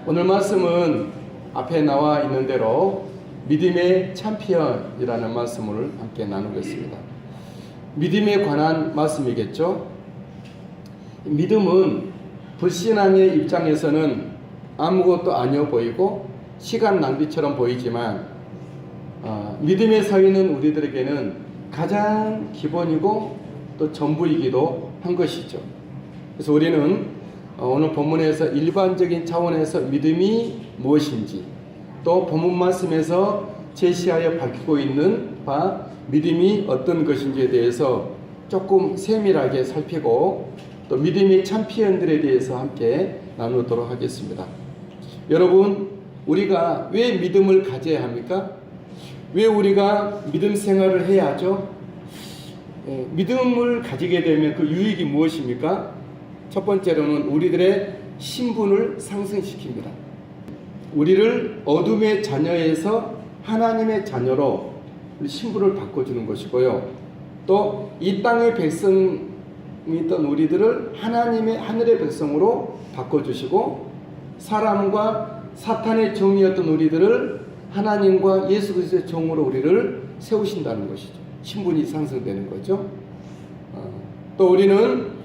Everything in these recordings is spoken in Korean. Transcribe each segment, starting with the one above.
오늘 말씀은 앞에 나와 있는 대로 믿음의 챔피언이라는 말씀을 함께 나누겠습니다. 믿음에 관한 말씀이겠죠. 믿음은 불신앙의 입장에서는 아무것도 아니어 보이고 시간 낭비처럼 보이지만 믿음에 서 있는 우리들에게는 가장 기본이고 또 전부이기도 한 것이죠. 그래서 우리는 오늘 본문에서 일반적인 차원에서 믿음이 무엇인지, 또 본문 말씀에서 제시하여 밝히고 있는 바 믿음이 어떤 것인지에 대해서 조금 세밀하게 살피고 또 믿음의 챔피언들에 대해서 함께 나누도록 하겠습니다. 여러분, 우리가 왜 믿음을 가져야 합니까? 왜 우리가 믿음 생활을 해야 하죠? 믿음을 가지게 되면 그 유익이 무엇입니까? 첫 번째로는 우리들의 신분을 상승시킵니다. 우리를 어둠의 자녀에서 하나님의 자녀로 신분을 바꿔주는 것이고요. 또 이 땅의 백성이던 우리들을 하나님의 하늘의 백성으로 바꿔주시고, 사람과 사탄의 종이었던 우리들을 하나님과 예수 그리스도의 종으로 우리를 세우신다는 것이죠. 신분이 상승되는 거죠. 또 우리는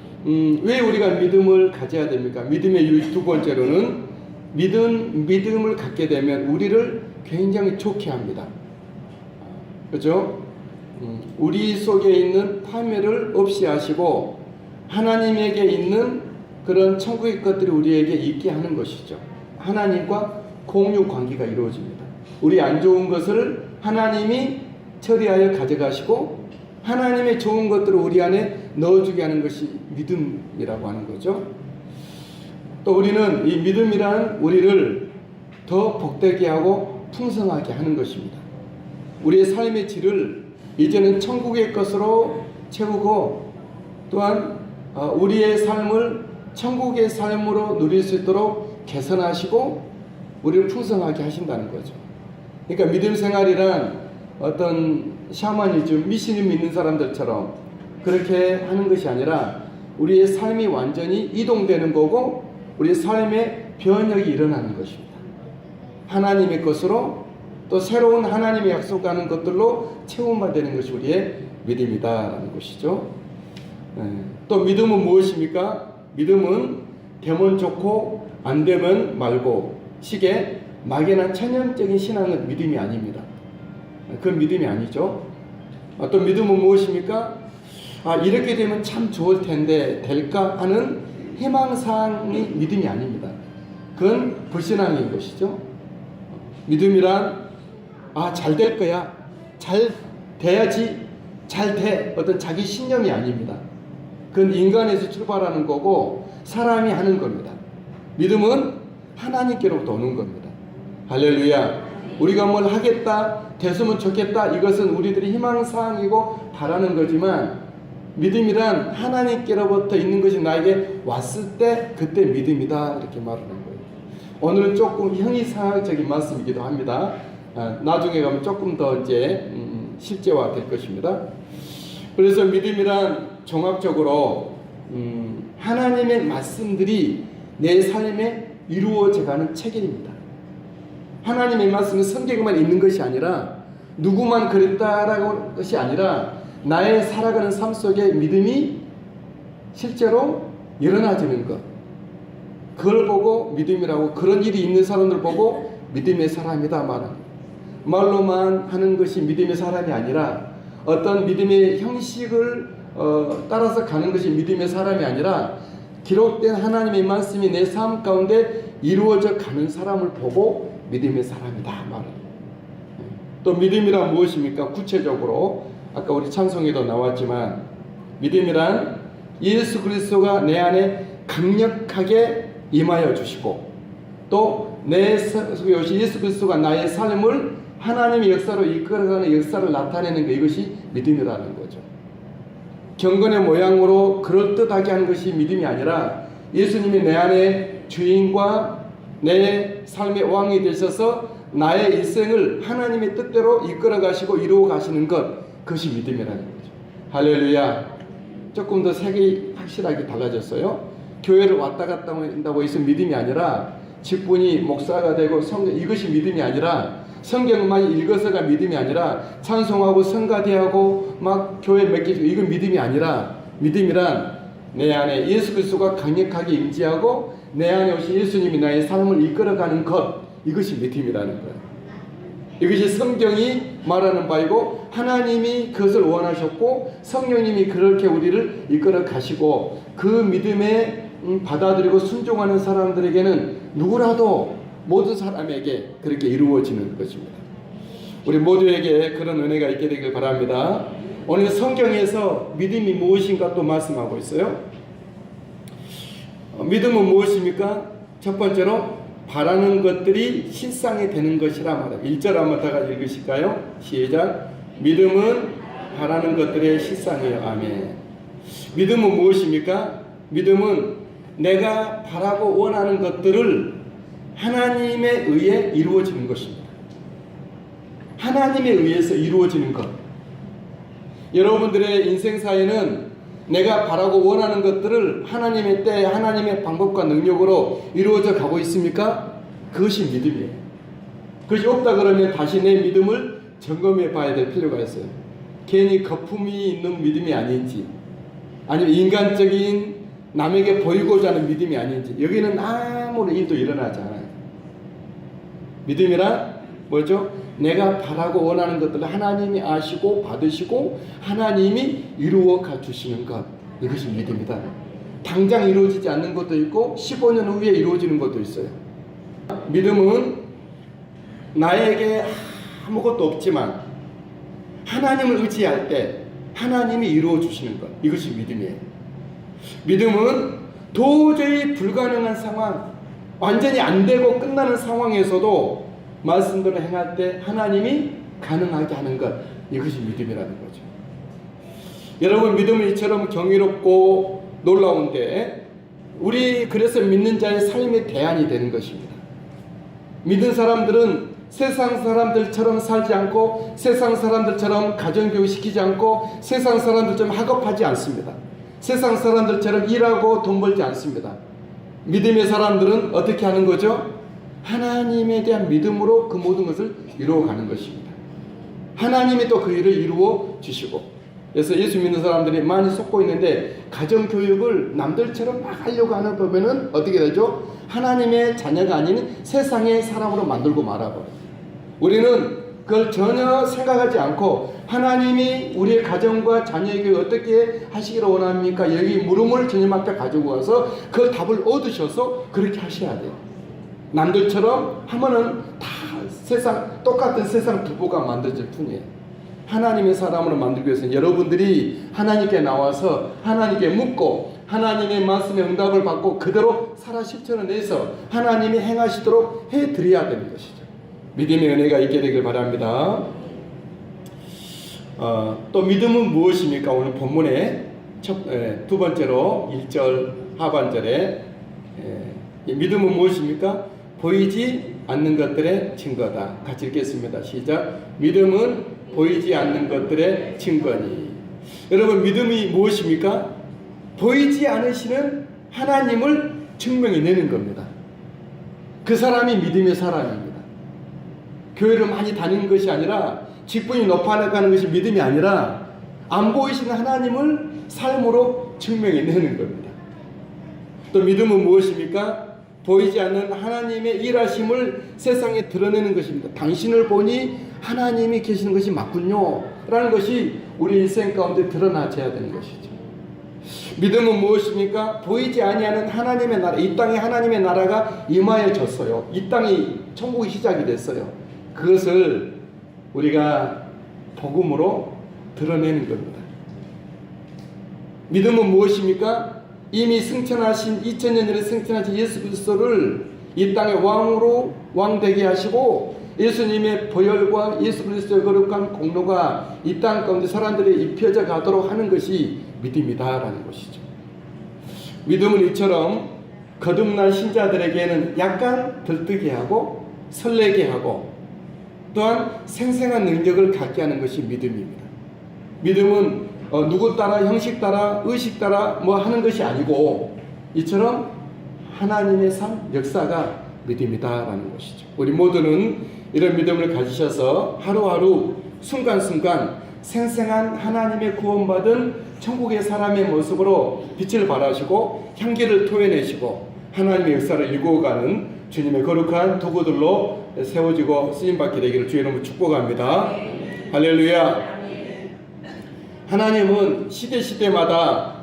왜 우리가 믿음을 가져야 됩니까? 믿음의 유익 두 번째로는 믿음을 갖게 되면 우리를 굉장히 좋게 합니다. 그렇죠? 우리 속에 있는 파멸을 없이 하시고 하나님에게 있는 그런 천국의 것들이 우리에게 있게 하는 것이죠. 하나님과 공유 관계가 이루어집니다. 우리 안 좋은 것을 하나님이 처리하여 가져가시고 하나님의 좋은 것들을 우리 안에 넣어주게 하는 것이 믿음이라고 하는 거죠. 또 우리는 이 믿음이란 우리를 더 복되게 하고 풍성하게 하는 것입니다. 우리의 삶의 질을 이제는 천국의 것으로 채우고, 또한 우리의 삶을 천국의 삶으로 누릴 수 있도록 개선하시고 우리를 풍성하게 하신다는 거죠. 그러니까 믿음 생활이란 어떤 샤머니즘, 미신을 믿는 사람들처럼 그렇게 하는 것이 아니라 우리의 삶이 완전히 이동되는 거고 우리의 삶의 변혁이 일어나는 것입니다. 하나님의 것으로 또 새로운 하나님의 약속하는 것들로 채움받는 것이 우리의 믿음이다라는 것이죠. 또 믿음은 무엇입니까? 믿음은 되면 좋고 안 되면 말고 식의 막연한 천연적인 신앙은 믿음이 아닙니다. 그건 믿음이 아니죠. 또 믿음은 무엇입니까? 이렇게 되면 참 좋을 텐데 될까 하는 희망사항이 믿음이 아닙니다. 그건 불신앙인 것이죠. 믿음이란 잘 될 거야, 잘 돼야지, 잘 돼, 어떤 자기 신념이 아닙니다. 그건 인간에서 출발하는 거고 사람이 하는 겁니다. 믿음은 하나님께로부터 오는 겁니다. 할렐루야. 우리가 뭘 하겠다, 됐으면 좋겠다, 이것은 우리들의 희망사항이고 바라는 거지만 믿음이란 하나님께로부터 있는 것이 나에게 왔을 때 그때 믿음이다, 이렇게 말하는 거예요. 오늘은 조금 형이상학적인 말씀이기도 합니다. 나중에 가면 조금 더 이제 실제화 될 것입니다. 그래서 믿음이란 종합적으로 하나님의 말씀들이 내 삶에 이루어져가는 체계입니다. 하나님의 말씀은 성경에만 있는 것이 아니라 누구만 그랬다라는 것이 아니라 나의 살아가는 삶 속에 믿음이 실제로 일어나지는 것, 그걸 보고 믿음이라고, 그런 일이 있는 사람들 보고 믿음의 사람이다 말합니다. 말로만 하는 것이 믿음의 사람이 아니라 어떤 믿음의 형식을 따라서 가는 것이 믿음의 사람이 아니라 기록된 하나님의 말씀이 내 삶 가운데 이루어져 가는 사람을 보고 믿음의 사람이다 말합니다. 또 믿음이란 무엇입니까? 구체적으로 아까 우리 찬송에도 나왔지만 믿음이란 예수 그리스도가 내 안에 강력하게 임하여 주시고 또 내 속에 오신 예수 그리스도가 나의 삶을 하나님의 역사로 이끌어가는 역사를 나타내는 것, 이것이 믿음이라는 거죠. 경건의 모양으로 그럴듯하게 하는 것이 믿음이 아니라 예수님이 내 안에 주인과 내 삶의 왕이 되셔서 나의 일생을 하나님의 뜻대로 이끌어 가시고 이루어 가시는 것, 그것이 믿음이라는 거죠. 할렐루야. 조금 더 색이 확실하게 달라졌어요. 교회를 왔다 갔다 한다고 해서 믿음이 아니라 직분이 목사가 되고 이것이 믿음이 아니라 성경만 읽어서가 믿음이 아니라 찬송하고 성가대하고 막 교회 맡기고 이건 믿음이 아니라 믿음이란 내 안에 예수 그리스도가 강력하게 임재하고 내 안에 오신 예수님이 나의 삶을 이끌어가는 것 이것이 믿음이라는 거예요. 이것이 성경이 말하는 바이고 하나님이 그것을 원하셨고 성령님이 그렇게 우리를 이끌어 가시고 그 믿음에 받아들이고 순종하는 사람들에게는 누구라도 모든 사람에게 그렇게 이루어지는 것입니다. 우리 모두에게 그런 은혜가 있게 되길 바랍니다. 오늘 성경에서 믿음이 무엇인가 또 말씀하고 있어요. 믿음은 무엇입니까? 첫 번째로 바라는 것들이 실상이 되는 것이라 말합니다. 1절 한번 다 같이 읽으실까요? 시작. 믿음은 바라는 것들의 실상이에요. 아멘. 믿음은 무엇입니까? 믿음은 내가 바라고 원하는 것들을 하나님에 의해 이루어지는 것입니다. 하나님에 의해서 이루어지는 것. 여러분들의 인생사에는 내가 바라고 원하는 것들을 하나님의 때, 하나님의 방법과 능력으로 이루어져 가고 있습니까? 그것이 믿음이에요. 그것이 없다 그러면 다시 내 믿음을 점검해 봐야 될 필요가 있어요. 괜히 거품이 있는 믿음이 아닌지, 아니면 인간적인 남에게 보이고자 하는 믿음이 아닌지, 여기는 아무런 일도 일어나지 않아요. 믿음이란 뭐죠? 내가 바라고 원하는 것들을 하나님이 아시고 받으시고 하나님이 이루어 가주시는 것, 이것이 믿음이다. 당장 이루어지지 않는 것도 있고 15년 후에 이루어지는 것도 있어요. 믿음은 나에게 아무것도 없지만 하나님을 의지할 때 하나님이 이루어 주시는 것, 이것이 믿음이에요. 믿음은 도저히 불가능한 상황, 완전히 안 되고 끝나는 상황에서도 말씀대로 행할 때 하나님이 가능하게 하는 것, 이것이 믿음이라는 거죠. 여러분, 믿음은 이처럼 경이롭고 놀라운데 우리 그래서 믿는 자의 삶의 대안이 되는 것입니다. 믿는 사람들은 세상 사람들처럼 살지 않고 세상 사람들처럼 가정교육 시키지 않고 세상 사람들처럼 학업하지 않습니다. 세상 사람들처럼 일하고 돈 벌지 않습니다. 믿음의 사람들은 어떻게 하는 거죠? 하나님에 대한 믿음으로 그 모든 것을 이루어가는 것입니다. 하나님이 또 그 일을 이루어 주시고, 그래서 예수 믿는 사람들이 많이 속고 있는데 가정교육을 남들처럼 막 하려고 하는 법에는 어떻게 되죠? 하나님의 자녀가 아닌 세상의 사람으로 만들고 말아버려요. 우리는 그걸 전혀 생각하지 않고 하나님이 우리의 가정과 자녀에게 어떻게 하시기를 원합니까? 여기 물음을 주님 앞에 가지고 와서 그 답을 얻으셔서 그렇게 하셔야 돼요. 남들처럼 하면은 다 세상 똑같은 세상 두부가 만들어질 뿐이에요. 하나님의 사람으로 만들기 위해서는 여러분들이 하나님께 나와서 하나님께 묻고 하나님의 말씀에 응답을 받고 그대로 살아 실천해서 하나님이 행하시도록 해드려야 되는 것이죠. 믿음의 은혜가 있게 되길 바랍니다. 또 믿음은 무엇입니까? 오늘 본문에 두 번째로 1절 하반절에 믿음은 무엇입니까? 보이지 않는 것들의 증거다. 같이 읽겠습니다. 시작. 믿음은 보이지 않는 것들의 증거니. 여러분, 믿음이 무엇입니까? 보이지 않으시는 하나님을 증명해내는 겁니다. 그 사람이 믿음의 사람입니다. 교회를 많이 다니는 것이 아니라 직분이 높아가는 것이 믿음이 아니라 안 보이시는 하나님을 삶으로 증명해내는 겁니다. 또 믿음은 무엇입니까? 보이지 않는 하나님의 일하심을 세상에 드러내는 것입니다. 당신을 보니 하나님이 계시는 것이 맞군요 라는 것이 우리 일생 가운데 드러나져야 되는 것이죠. 믿음은 무엇입니까? 보이지 아니하는 하나님의 나라, 이 땅에 하나님의 나라가 임하여졌어요. 이 땅이 천국이 시작이 됐어요. 그것을 우리가 복음으로 드러내는 겁니다. 믿음은 무엇입니까? 이미 승천하신 2000년 전에 승천하신 예수 그리스도를 이 땅의 왕으로 왕되게 하시고 예수님의 보혈과 예수 그리스도의 거룩한 공로가 이 땅 가운데 사람들이 입혀져 가도록 하는 것이 믿음이다라는 것이죠. 믿음은 이처럼 거듭난 신자들에게는 약간 들뜨게 하고 설레게 하고 또한 생생한 능력을 갖게 하는 것이 믿음입니다. 믿음은 누구 따라 형식 따라 의식 따라 뭐 하는 것이 아니고 이처럼 하나님의 삶 역사가 믿음이다라는 것이죠. 우리 모두는 이런 믿음을 가지셔서 하루하루 순간순간 생생한 하나님의 구원받은 천국의 사람의 모습으로 빛을 발하시고 향기를 토해내시고 하나님의 역사를 이루어가는 주님의 거룩한 도구들로 세워지고 쓰임받게 되기를 주의 이름으로 축복합니다. 할렐루야. 하나님은 시대마다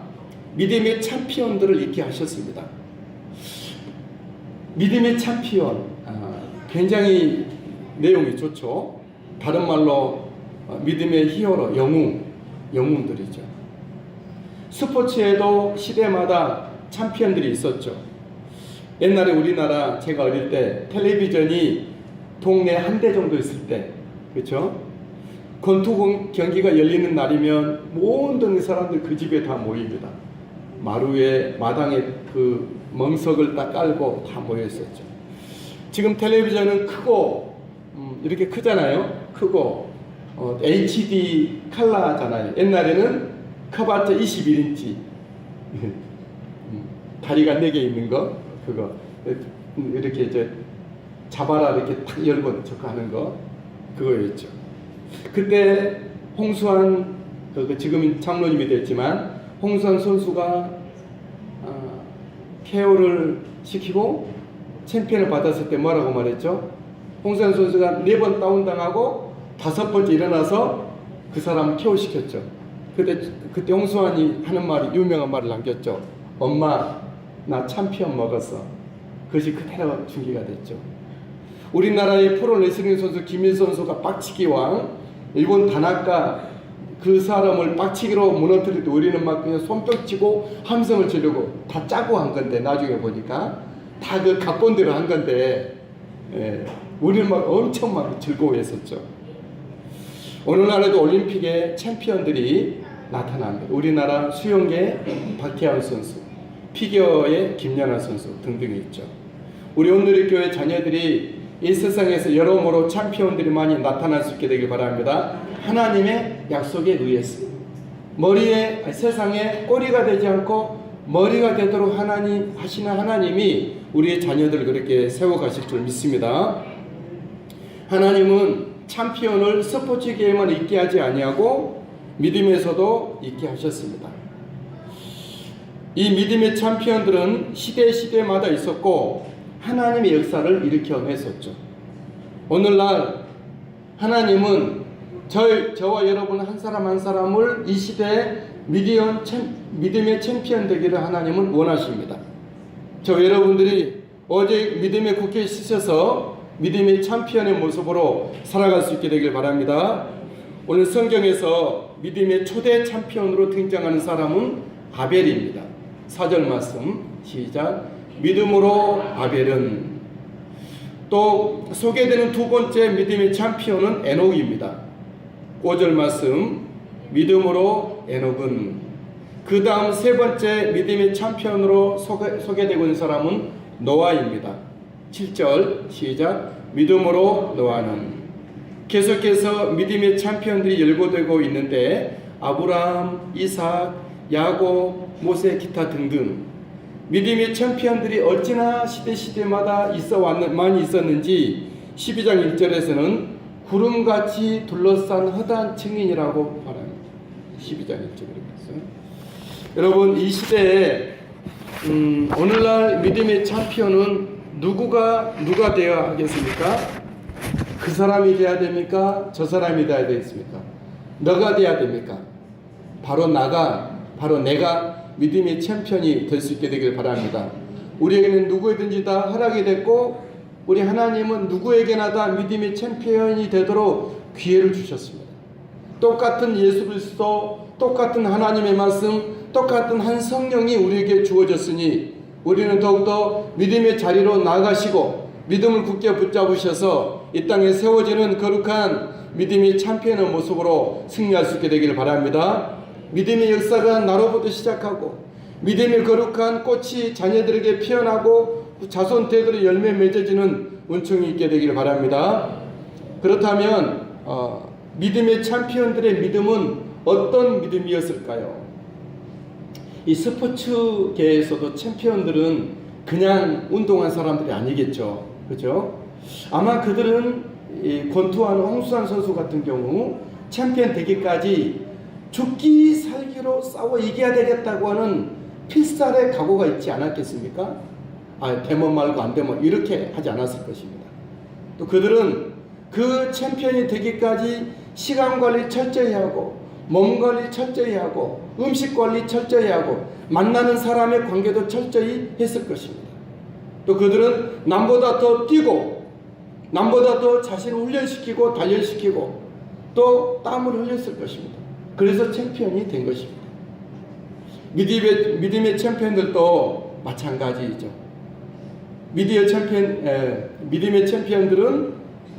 믿음의 챔피언들을 있게 하셨습니다. 믿음의 챔피언, 굉장히 내용이 좋죠. 다른 말로 믿음의 히어로, 영웅들이죠. 스포츠에도 시대마다 챔피언들이 있었죠. 옛날에 우리나라 제가 어릴 때 텔레비전이 동네 한 대 정도 있을 때, 그렇죠? 권투 경기가 열리는 날이면 모든 사람들 그 집에 다 모입니다. 마루에 마당에 그 멍석을 딱 깔고 다 모여 있었죠. 지금 텔레비전은 크고 이렇게 크잖아요. 크고 HD 컬러잖아요. 옛날에는 커봤자 21인치 다리가 4개 있는 거 그거 이렇게 이제 잡아라 이렇게 탁 열고 저거 하는 거 그거였죠. 그때 홍수환 지금은 장로님이 됐지만 홍수환 선수가 KO를 시키고 챔피언을 받았을 때 뭐라고 말했죠? 홍수환 선수가 4번 다운당하고 5번째 일어나서 그 사람을 KO 시켰죠. 그때 홍수환이 하는 말이 유명한 말을 남겼죠. 엄마 나 챔피언 먹었어. 그것이 그대로 중계가 됐죠. 우리나라의 프로레슬링 선수 김일 선수가 빡치기 왕, 일본 다나카 그 사람을 빡치기로 무너뜨릴 때 우리는 막 그냥 손뼉 치고 함성을 지르고 다 짜고 한 건데 나중에 보니까 다 그 각본대로 한 건데 우리는 막 엄청 막 즐거워했었죠. 오늘날에도 올림픽에 챔피언들이 나타납니다. 우리나라 수영계 박태환 선수, 피겨의 김연아 선수 등등이 있죠. 우리 온누리교회 자녀들이 이 세상에서 여러모로 챔피언들이 많이 나타날 수 있게 되길 바랍니다. 하나님의 약속에 의해서 세상에 꼬리가 되지 않고 머리가 되도록 하시는 하나님이 우리의 자녀들을 그렇게 세워가실 줄 믿습니다. 하나님은 챔피언을 스포츠계에만 있게 하지 아니하고 믿음에서도 있게 하셨습니다. 이 믿음의 챔피언들은 시대마다 있었고 하나님의 역사를 일으켜냈었죠. 오늘날 하나님은 저와 여러분 한 사람 한 사람을 이 시대에 믿음의 챔피언 되기를 하나님은 원하십니다. 저 여러분들이 어제 믿음의 국회에 쓰셔서 믿음의 챔피언의 모습으로 살아갈 수 있게 되길 바랍니다. 오늘 성경에서 믿음의 초대 챔피언으로 등장하는 사람은 아벨입니다. 4절 말씀 시작. 믿음으로 아벨은. 또 소개되는 두 번째 믿음의 챔피언은 에녹입니다. 5절 말씀 믿음으로 에녹은. 그 다음 세 번째 믿음의 챔피언으로 소개되고 있는 사람은 노아입니다. 7절 시작. 믿음으로 노아는. 계속해서 믿음의 챔피언들이 열거되고 있는데 아브라함, 이삭, 야곱, 모세, 기타 등등 믿음의 챔피언들이 어찌나 시대마다 많이 있었는지 12장 1절에서는 구름같이 둘러싼 허다한 증인이라고 말합니다. 12장 1절에. 여러분 이 시대에 오늘날 믿음의 챔피언은 누가 되어야 하겠습니까? 그 사람이 돼야 됩니까? 저 사람이 돼야 되겠습니까? 너가 돼야 됩니까? 바로 내가 믿음의 챔피언이 될 수 있게 되길 바랍니다. 우리에게는 누구든지 다 허락이 됐고 우리 하나님은 누구에게나 다 믿음의 챔피언이 되도록 기회를 주셨습니다. 똑같은 예수 그리스도, 똑같은 하나님의 말씀, 똑같은 한 성령이 우리에게 주어졌으니 우리는 더욱더 믿음의 자리로 나아가시고 믿음을 굳게 붙잡으셔서 이 땅에 세워지는 거룩한 믿음의 챔피언의 모습으로 승리할 수 있게 되기를 바랍니다. 믿음의 역사가 나로부터 시작하고 믿음의 거룩한 꽃이 자녀들에게 피어나고 자손 대대로 열매 맺어지는 은총이 있게 되기를 바랍니다. 그렇다면 믿음의 챔피언들의 믿음은 어떤 믿음이었을까요? 이 스포츠계에서도 챔피언들은 그냥 운동한 사람들이 아니겠죠. 그죠? 아마 그들은 이 권투하는 홍수환 선수 같은 경우 챔피언 되기까지 죽기 살기로 싸워 이겨야 되겠다고 하는 필살의 각오가 있지 않았겠습니까? 되면 말고 안 되면 이렇게 하지 않았을 것입니다. 또 그들은 그 챔피언이 되기까지 시간 관리 철저히 하고 몸 관리 철저히 하고 음식 관리 철저히 하고 만나는 사람의 관계도 철저히 했을 것입니다. 또 그들은 남보다 더 뛰고 남보다 더 자신을 훈련시키고 단련시키고 또 땀을 흘렸을 것입니다. 그래서 챔피언이 된 것입니다. 믿음의 챔피언들도 마찬가지이죠. 믿음의 챔피언들은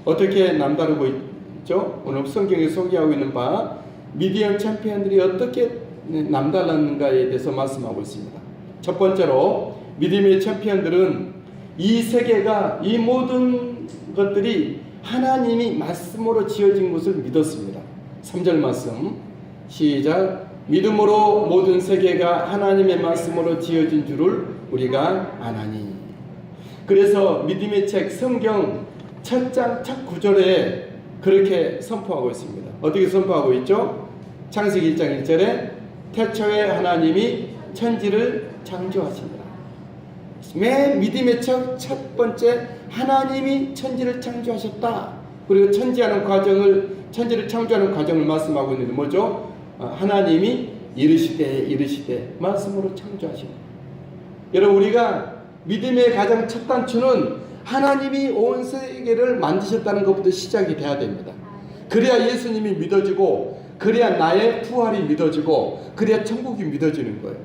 어떻게 남다르고 있죠? 오늘 성경에 소개하고 있는 바 믿음의 챔피언들이 어떻게 남달랐는가에 대해서 말씀하고 있습니다. 첫 번째로 믿음의 챔피언들은 이 세계가 이 모든 것들이 하나님이 말씀으로 지어진 것을 믿었습니다. 3절 말씀 시작. 믿음으로 모든 세계가 하나님의 말씀으로 지어진 줄을 우리가 아나니. 그래서 믿음의 책 성경 첫 장 첫 구절에 그렇게 선포하고 있습니다. 어떻게 선포하고 있죠? 창세기 1장 1절에 태초에 하나님이 천지를 창조하시니라. 맨 믿음의 첫 번째 하나님이 천지를 창조하셨다. 그리고 천지를 창조하는 과정을 말씀하고 있는데 뭐죠? 하나님이 이르시되 말씀으로 창조하십니다. 여러분 우리가 믿음의 가장 첫 단추는 하나님이 온 세계를 만드셨다는 것부터 시작이 돼야 됩니다. 그래야 예수님이 믿어지고 그래야 나의 부활이 믿어지고 그래야 천국이 믿어지는 거예요.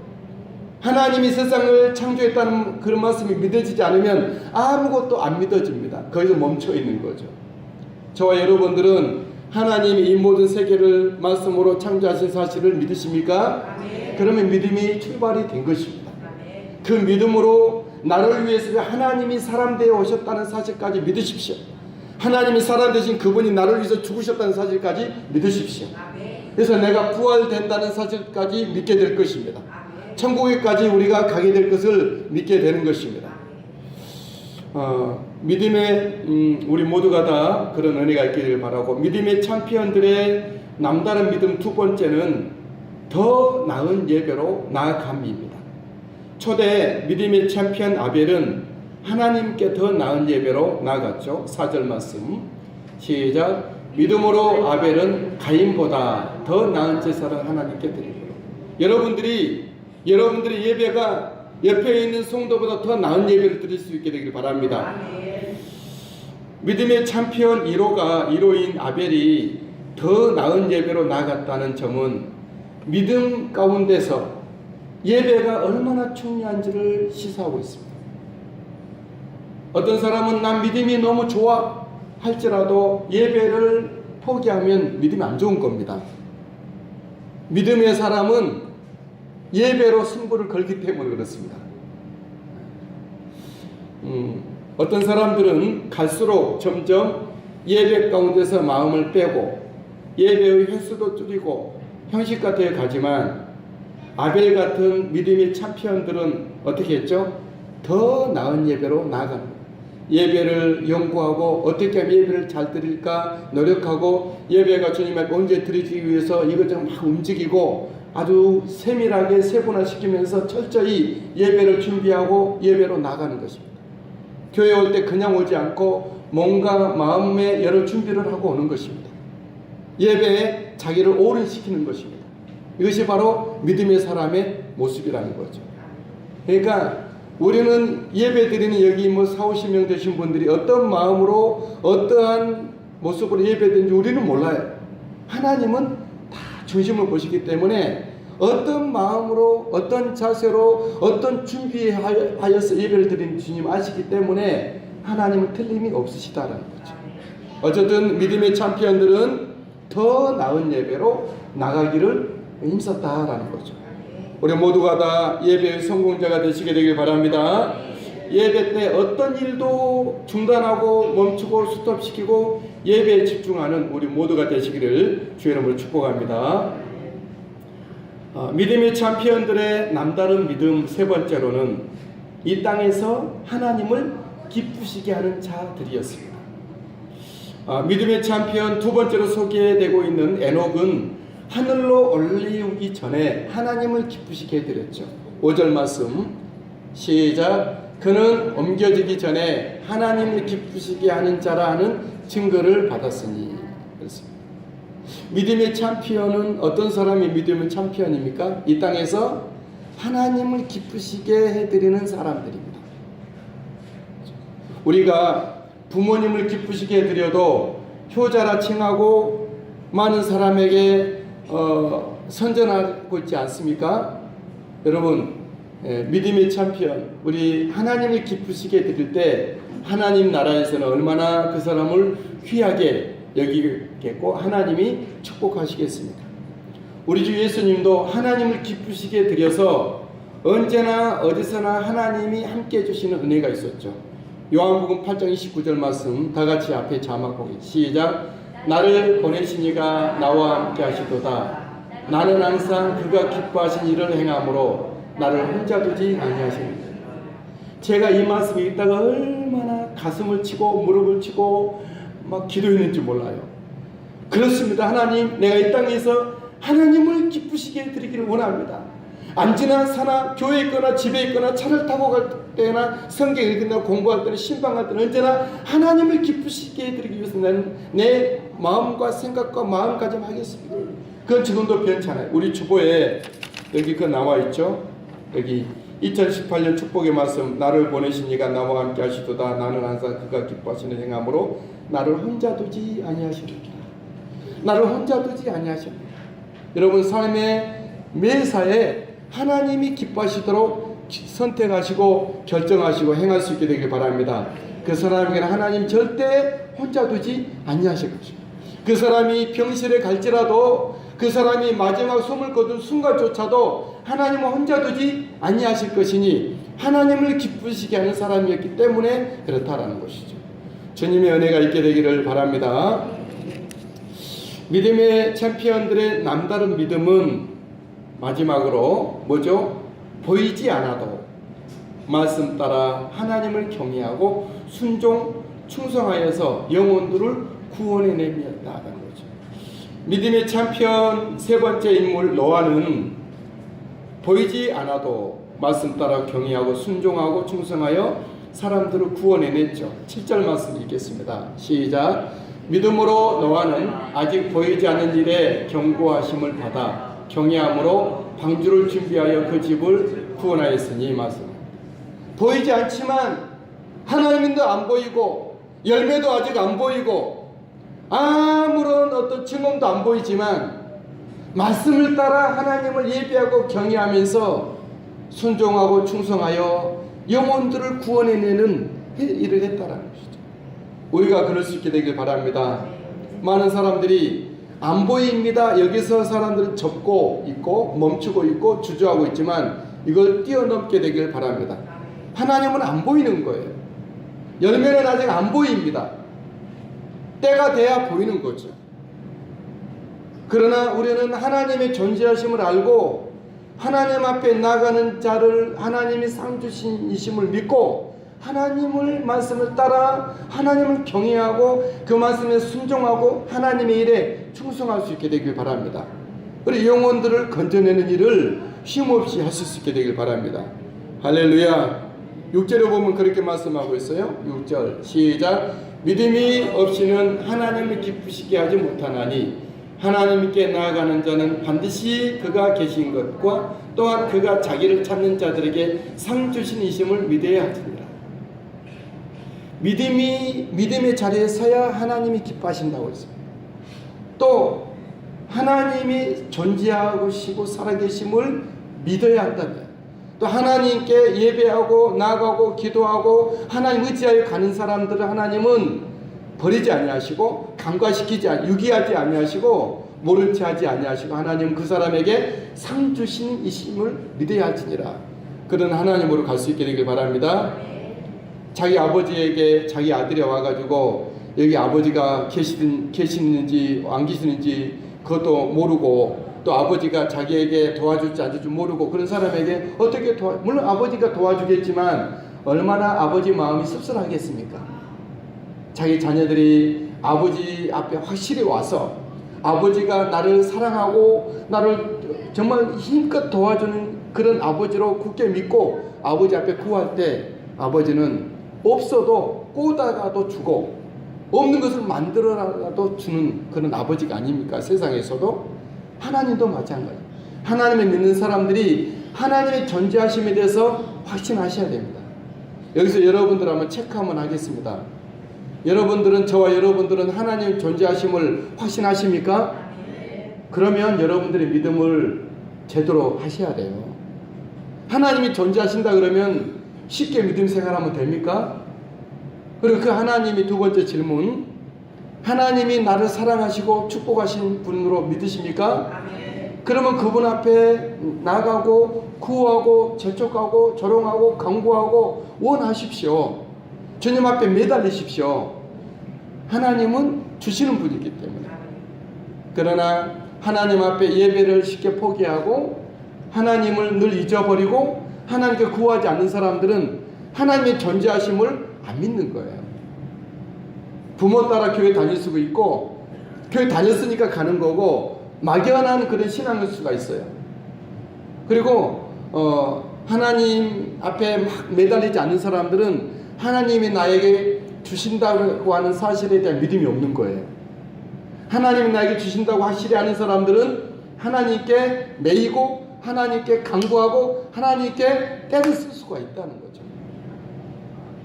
하나님이 세상을 창조했다는 그런 말씀이 믿어지지 않으면 아무것도 안 믿어집니다. 거기서 멈춰 있는 거죠. 저와 여러분들은 하나님이 이 모든 세계를 말씀으로 창조하신 사실을 믿으십니까? 아멘. 그러면 믿음이 출발이 된 것입니다. 아멘. 그 믿음으로 나를 위해서 하나님이 사람 되어 오셨다는 사실까지 믿으십시오. 하나님이 사람 되신 그분이 나를 위해서 죽으셨다는 사실까지 믿으십시오. 아멘. 그래서 내가 부활된다는 사실까지 믿게 될 것입니다. 아멘. 천국에까지 우리가 가게 될 것을 믿게 되는 것입니다. 믿음의 우리 모두가 다 그런 은혜가 있기를 바라고, 믿음의 챔피언들의 남다른 믿음 두 번째는 더 나은 예배로 나아감입니다. 초대 믿음의 챔피언 아벨은 하나님께 더 나은 예배로 나아갔죠. 4절 말씀 시작. 믿음으로 아벨은 가인보다 더 나은 제사를 하나님께 드리고. 여러분들의 예배가 옆에 있는 성도보다 더 나은 예배를 드릴 수 있게 되길 바랍니다. 믿음의 챔피언 1호인 아벨이 더 나은 예배로 나아갔다는 점은 믿음 가운데서 예배가 얼마나 중요한지를 시사하고 있습니다. 어떤 사람은 난 믿음이 너무 좋아 할지라도 예배를 포기하면 믿음이 안 좋은 겁니다. 믿음의 사람은 예배로 승부를 걸기 때문에 그렇습니다. 어떤 사람들은 갈수록 점점 예배 가운데서 마음을 빼고 예배의 횟수도 줄이고 형식 같아 가지만, 아벨 같은 믿음의 챔피언들은 어떻게 했죠? 더 나은 예배로 나아가는 거예요. 예배를 연구하고 어떻게 하면 예배를 잘 드릴까 노력하고, 예배가 주님 앞에 언제 드리기 위해서 이것저것 막 움직이고 아주 세밀하게 세분화시키면서 철저히 예배를 준비하고 예배로 나가는 것입니다. 교회 올 때 그냥 오지 않고 뭔가 마음의 여러 준비를 하고 오는 것입니다. 예배에 자기를 오른시키는 것입니다. 이것이 바로 믿음의 사람의 모습이라는 거죠. 그러니까 우리는 예배 드리는 여기 40-50명 되신 분들이 어떤 마음으로 어떠한 모습으로 예배드는지 우리는 몰라요. 하나님은 다 중심을 보시기 때문에 어떤 마음으로 어떤 자세로 어떤 준비하여서 예배를 드리는 주님 아시기 때문에 하나님은 틀림이 없으시다라는 거죠. 어쨌든 믿음의 챔피언들은 더 나은 예배로 나가기를 힘썼다라는 거죠. 우리 모두가 다 예배의 성공자가 되시게 되길 바랍니다. 예배 때 어떤 일도 중단하고 멈추고 스톱시키고 예배에 집중하는 우리 모두가 되시기를 주의 이름으로 축복합니다. 믿음의 챔피언들의 남다른 믿음 세 번째로는 이 땅에서 하나님을 기쁘시게 하는 자들이었습니다. 믿음의 챔피언 두 번째로 소개되고 있는 에녹은 하늘로 올리기 전에 하나님을 기쁘시게 해드렸죠. 5절 말씀 시작. 그는 옮겨지기 전에 하나님을 기쁘시게 하는 자라 하는 증거를 받았으니. 그렇습니다. 믿음의 챔피언은 어떤 사람이 믿음의 챔피언입니까? 이 땅에서 하나님을 기쁘시게 해드리는 사람들입니다. 우리가 부모님을 기쁘시게 해드려도 효자라 칭하고 많은 사람에게 선전하고 있지 않습니까? 여러분, 믿음의 챔피언, 우리 하나님을 기쁘시게 해드릴 때 하나님 나라에서는 얼마나 그 사람을 귀하게 여기겠고 하나님이 축복하시겠습니까? 우리 주 예수님도 하나님을 기쁘시게 드려서 언제나 어디서나 하나님이 함께 해주시는 은혜가 있었죠. 요한복음 8장 29절 말씀 다같이 앞에 자막보기 시작. 나를 보내신 이가 나와 함께 하시도다. 나는 항상 그가 기뻐하신 일을 행함으로 나를 혼자 두지 아니하십니다. 제가 이 말씀을 읽다가 얼마나 가슴을 치고 무릎을 치고 막 기도했는지 몰라요. 그렇습니다. 하나님, 내가 이 땅에서 하나님을 기쁘시게 해드리기를 원합니다. 앉으나 사나 교회에 있거나 집에 있거나 차를 타고 갈 때나 성경 읽는다 공부할 때나 신방할 때는 언제나 하나님을 기쁘시게 해드리기 위해서 나는 내 마음과 생각과 마음가짐 하겠습니다. 그건 지금도 변찮아요. 우리 주보에 여기 그 나와 있죠. 여기 2018년 축복의 말씀 나를 보내신 이가 나와 함께 하시도다. 나는 항상 그가 기뻐하시는 행함으로 나를 혼자 두지 아니하십니다. 나를 혼자 두지 아니하십니다. 여러분 삶의 매사에 하나님이 기뻐하시도록 선택하시고 결정하시고 행할 수 있게 되길 바랍니다. 그 사람에게는 하나님 절대 혼자 두지 아니하실 것입니다. 그 사람이 병실에 갈지라도 그 사람이 마지막 숨을 거둔 순간조차도 하나님은 혼자 두지 아니하실 것이니 하나님을 기쁘시게 하는 사람이었기 때문에 그렇다라는 것이죠. 주님의 은혜가 있게 되기를 바랍니다. 믿음의 챔피언들의 남다른 믿음은 마지막으로 뭐죠? 보이지 않아도 말씀 따라 하나님을 경외하고 순종 충성하여서 영혼들을 구원해내었다는 거죠. 믿음의 챔피언 세 번째 인물 노아는 보이지 않아도 말씀 따라 경외하고 순종하고 충성하여 사람들을 구원해냈죠. 7절 말씀 읽겠습니다. 시작. 믿음으로 노아는 아직 보이지 않는 일에 경고하심을 받아 경외함으로 방주를 준비하여 그 집을 구원하였으니 말씀. 보이지 않지만 하나님도 안 보이고 열매도 아직 안 보이고 아무런 어떤 증언도 안 보이지만 말씀을 따라 하나님을 예배하고 경외하면서 순종하고 충성하여 영혼들을 구원해내는 일을 했다라는 것이죠. 우리가 그럴 수 있게 되길 바랍니다. 많은 사람들이 안 보입니다. 여기서 사람들은 접고 있고 멈추고 있고 주저하고 있지만 이걸 뛰어넘게 되길 바랍니다. 하나님은 안 보이는 거예요. 열매는 아직 안 보입니다. 때가 돼야 보이는 거죠. 그러나 우리는 하나님의 존재하심을 알고 하나님 앞에 나가는 자를 하나님이 상 주신이심을 믿고 하나님을 말씀을 따라 하나님을 경외하고 그 말씀에 순종하고 하나님의 일에 충성할 수 있게 되길 바랍니다. 우리 영혼들을 건져내는 일을 쉼없이 하실 수 있게 되길 바랍니다. 할렐루야. 6절에 보면 그렇게 말씀하고 있어요. 6절 시작. 믿음이 없이는 하나님을 기쁘시게 하지 못하나니 하나님께 나아가는 자는 반드시 그가 계신 것과 또한 그가 자기를 찾는 자들에게 상 주신이심을 믿어야 하리라. 믿음의 자리에 서야 하나님이 기뻐하신다고 했습니다. 또 하나님이 존재하시고 살아계심을 믿어야 한다면 또 하나님께 예배하고 나아가고 기도하고 하나님 의지하여 가는 사람들을 하나님은 버리지 아니하시고 간과시키지 유기하지 아니하시고 모른 체 하지 아니하시고 하나님 그 사람에게 상 주신 이심을 믿어야 할지니라. 그런 하나님으로 갈 수 있게 되길 바랍니다. 자기 아버지에게 자기 아들이 와가지고 여기 아버지가 계시는지 안 계시는지 그것도 모르고 또 아버지가 자기에게 도와줄지 안 줄지 모르고 그런 사람에게 어떻게 물론 아버지가 도와주겠지만 얼마나 아버지 마음이 씁쓸하겠습니까? 자기 자녀들이 아버지 앞에 확실히 와서 아버지가 나를 사랑하고 나를 정말 힘껏 도와주는 그런 아버지로 굳게 믿고 아버지 앞에 구할 때 아버지는 없어도 꼬다가도 주고 없는 것을 만들어라도 주는 그런 아버지가 아닙니까? 세상에서도. 하나님도 마찬가지예요. 하나님을 믿는 사람들이 하나님의 존재하심에 대해서 확신하셔야 됩니다. 여기서 여러분들 한번 체크 한번 하겠습니다. 여러분들은, 저와 여러분들은 하나님 존재하심을 확신하십니까? 그러면 여러분들의 믿음을 제대로 하셔야 돼요. 하나님이 존재하신다 그러면 쉽게 믿음 생활하면 됩니까? 그리고 그 하나님이 두 번째 질문, 하나님이 나를 사랑하시고 축복하신 분으로 믿으십니까? 그러면 그분 앞에 나가고 구하고 재촉하고 조롱하고 강구하고 원하십시오. 주님 앞에 매달리십시오. 하나님은 주시는 분이기 때문에. 그러나 하나님 앞에 예배를 쉽게 포기하고 하나님을 늘 잊어버리고 하나님께 구하지 않는 사람들은 하나님의 존재하심을 안 믿는 거예요. 부모 따라 교회 다닐 수가 있고 교회 다녔으니까 가는 거고 막연한 그런 신앙일 수가 있어요. 그리고 하나님 앞에 막 매달리지 않는 사람들은 하나님이 나에게 주신다고 하는 사실에 대한 믿음이 없는 거예요. 하나님이 나에게 주신다고 확실히 아는 사람들은 하나님께 매이고 하나님께 간구하고 하나님께 때를 쓸 수가 있다는 거죠.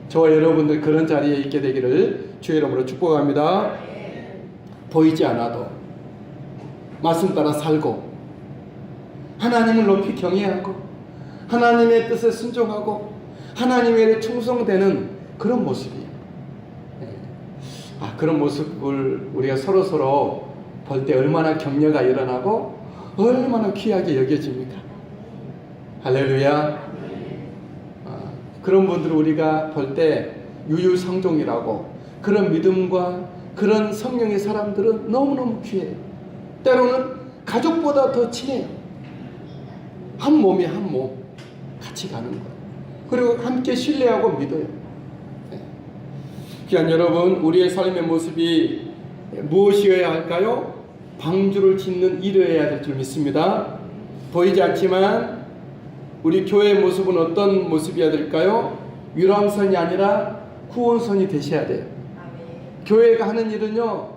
저와 여러분들 그런 자리에 있게 되기를 주의 이름으로 축복합니다. 보이지 않아도 말씀 따라 살고 하나님을 높이 경외하고 하나님의 뜻에 순종하고 하나님의 충성되는 그런 모습이에요. 그런 모습을 우리가 서로 볼 때 얼마나 격려가 일어나고 얼마나 귀하게 여겨집니까? 할렐루야. 그런 분들을 우리가 볼 때 유유상종이라고, 그런 믿음과 그런 성령의 사람들은 너무너무 귀해요. 때로는 가족보다 더 친해요. 한 몸이 한 몸 같이 가는 거예요. 그리고 함께 신뢰하고 믿어요. 귀한 여러분, 우리의 삶의 모습이 무엇이어야 할까요? 방주를 짓는 일이어야 될 줄 믿습니다. 보이지 않지만 우리 교회의 모습은 어떤 모습이어야 될까요? 유람선이 아니라 구원선이 되셔야 돼요. 교회가 하는 일은요,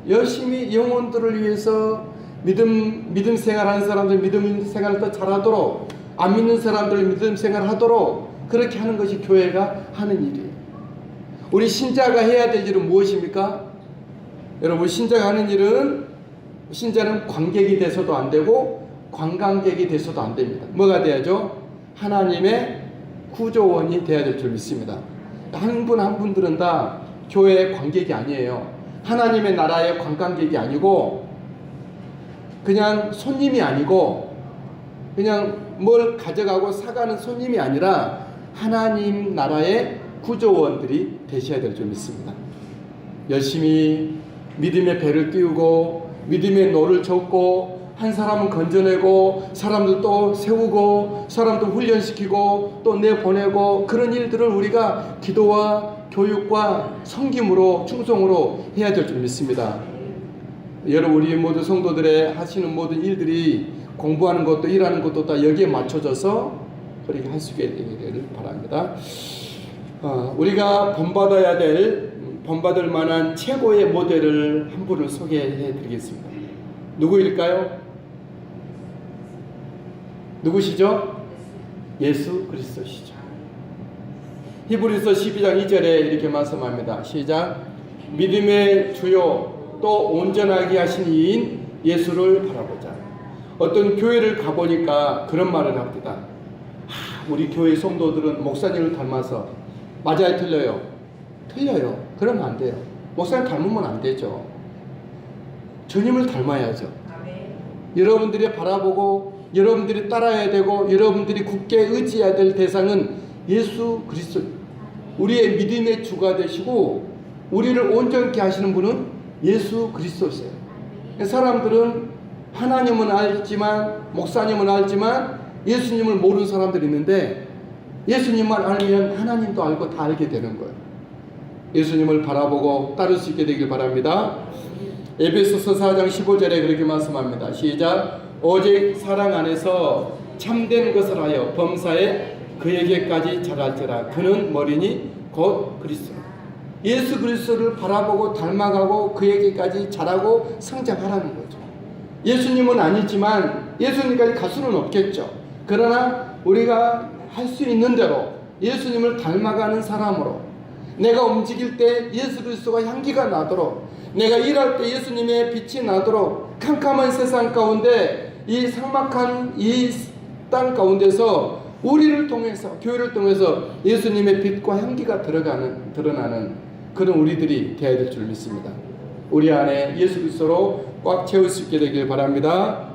열심히 영혼들을 위해서 믿음 생활하는 사람들 믿음 생활을 더 잘하도록, 안 믿는 사람들 믿음 생활하도록 그렇게 하는 것이 교회가 하는 일이에요. 우리 신자가 해야 될 일은 무엇입니까? 여러분, 신자가 하는 일은, 신자는 관객이 돼서도 안 되고 관광객이 돼서도 안 됩니다. 뭐가 돼야죠? 하나님의 구조원이 돼야 될 줄 믿습니다. 한 분 한 분들은 다 교회의 관객이 아니에요. 하나님의 나라의 관광객이 아니고 그냥 손님이 아니고 그냥 뭘 가져가고 사가는 손님이 아니라 하나님 나라의 구조원들이 되셔야 될 줄 믿습니다. 열심히 믿음의 배를 띄우고 믿음의 노를 젓고 한 사람은 건져내고 사람들 또 세우고 사람들 훈련시키고 또 내보내고 그런 일들을 우리가 기도와 교육과 섬김으로 충성으로 해야 될 줄 믿습니다. 여러분, 우리 모두 성도들의 하시는 모든 일들이 공부하는 것도 일하는 것도 다 여기에 맞춰져서 그렇게 할 수 있게 되기를 바랍니다. 우리가 본받을 만한 최고의 모델을 한 분을 소개해 드리겠습니다. 누구일까요? 누구시죠? 예수 그리스도시죠. 히브리서 12장 2절에 이렇게 말씀합니다. 시작. 믿음의 주요 또 온전하게 하신 이인 예수를 바라보자. 어떤 교회를 가보니까 그런 말을 합니다. 우리 교회 성도들은 목사님을 닮아서, 맞아요, 틀려요? 틀려요. 그러면 안 돼요. 목사님 닮으면 안 되죠. 주님을 닮아야죠. 여러분들이 바라보고 여러분들이 따라야 되고 여러분들이 굳게 의지해야 될 대상은 예수 그리스도, 우리의 믿음의 주가 되시고 우리를 온전케 하시는 분은 예수 그리스도세요. 사람들은 하나님은 알지만, 목사님은 알지만 예수님을 모르는 사람들이 있는데, 예수님만 알면 하나님도 알고 다 알게 되는 거예요. 예수님을 바라보고 따를 수 있게 되길 바랍니다. 에베소서 4장 15절에 그렇게 말씀합니다. 시작. 오직 사랑 안에서 참된 것을 하여 범사에 그에게까지 자랄지라. 그는 머리니 곧 그리스도. 예수 그리스도를 바라보고 닮아가고 그에게까지 자라고 성장하라는 거죠. 예수님은 아니지만 예수님까지 갈 수는 없겠죠. 그러나 우리가 할 수 있는 대로 예수님을 닮아가는 사람으로, 내가 움직일 때 예수 그리스도가 향기가 나도록, 내가 일할 때 예수님의 빛이 나도록, 캄캄한 세상 가운데 이 삭막한 이 땅 가운데서 우리를 통해서, 교회를 통해서 예수님의 빛과 향기가 드러나는 그런 우리들이 되어야 될 줄 믿습니다. 우리 안에 예수 그리스도로 꽉 채울 수 있게 되길 바랍니다.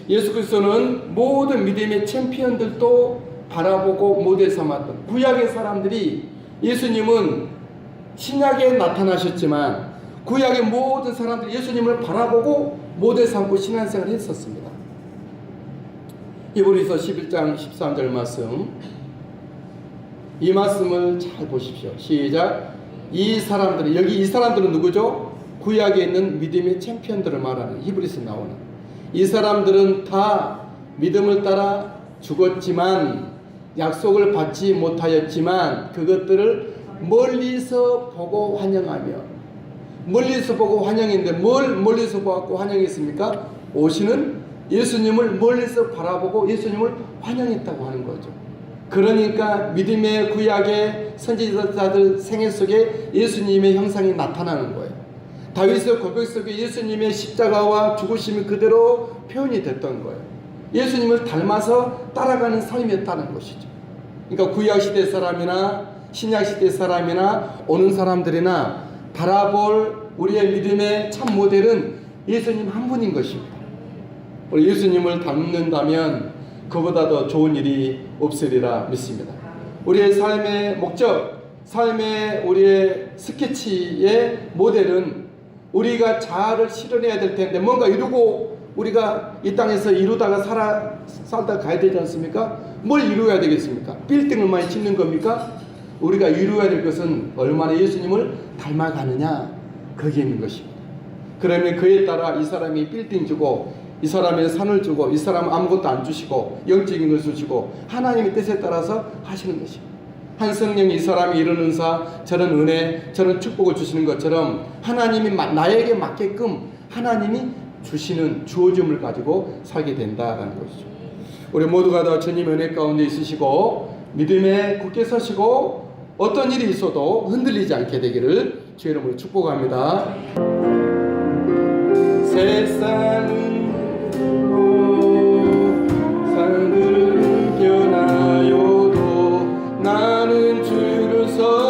예수 그리스도는 모든 믿음의 챔피언들도 바라보고 모델 삼았던 구약의 사람들이, 예수님은 신약에 나타나셨지만 구약의 모든 사람들이 예수님을 바라보고 모델 삼고 신앙생활을 했었습니다. 히브리서 11장 13절 말씀, 이 말씀을 잘 보십시오. 시작. 이 사람들은, 여기 이 사람들은 누구죠? 구약에 있는 믿음의 챔피언들을 말하는, 히브리서 나오는 이 사람들은 다 믿음을 따라 죽었지만, 약속을 받지 못하였지만 그것들을 멀리서 보고 환영하며, 멀리서 보고 환영했는데 뭘 멀리서 보고 환영했습니까? 오시는 예수님을 멀리서 바라보고 예수님을 환영했다고 하는 거죠. 그러니까 믿음의 구약의 선지자들 생애 속에 예수님의 형상이 나타나는 거예요. 다윗의 고백 속에 예수님의 십자가와 죽으심이 그대로 표현이 됐던 거예요. 예수님을 닮아서 따라가는 삶이었다는 것이죠. 그러니까 구약시대 사람이나 신약시대 사람이나 오는 사람들이나 바라볼 우리의 믿음의 참 모델은 예수님 한 분인 것입니다. 우리 예수님을 닮는다면 그보다 더 좋은 일이 없으리라 믿습니다. 우리의 삶의 목적, 삶의 우리의 스케치의 모델은 우리가 자아를 실현해야 될 텐데, 뭔가 이루고 우리가 이 땅에서 이루다가 살다 가야 되지 않습니까? 뭘 이루어야 되겠습니까? 빌딩을 많이 짓는 겁니까? 우리가 이루어야 될 것은 얼마나 예수님을 닮아가느냐, 거기에 있는 것입니다. 그러면 그에 따라 이 사람이 빌딩 주고, 이 사람의 산을 주고, 이 사람은 아무것도 안 주시고 영적인 것을 주시고 하나님의 뜻에 따라서 하시는 것입니다. 한 성령이 이 사람이 이런 은사, 저런 은혜, 저런 축복을 주시는 것처럼 하나님이 나에게 맞게끔 하나님이 주시는 주어짐을 가지고 살게 된다라는 것이죠. 우리 모두가 다 주님 은혜 가운데 있으시고 믿음에 굳게 서시고 어떤 일이 있어도 흔들리지 않게 되기를 주의 이름으로 축복합니다. 세상은 산들은 변하여도 나는 주를 서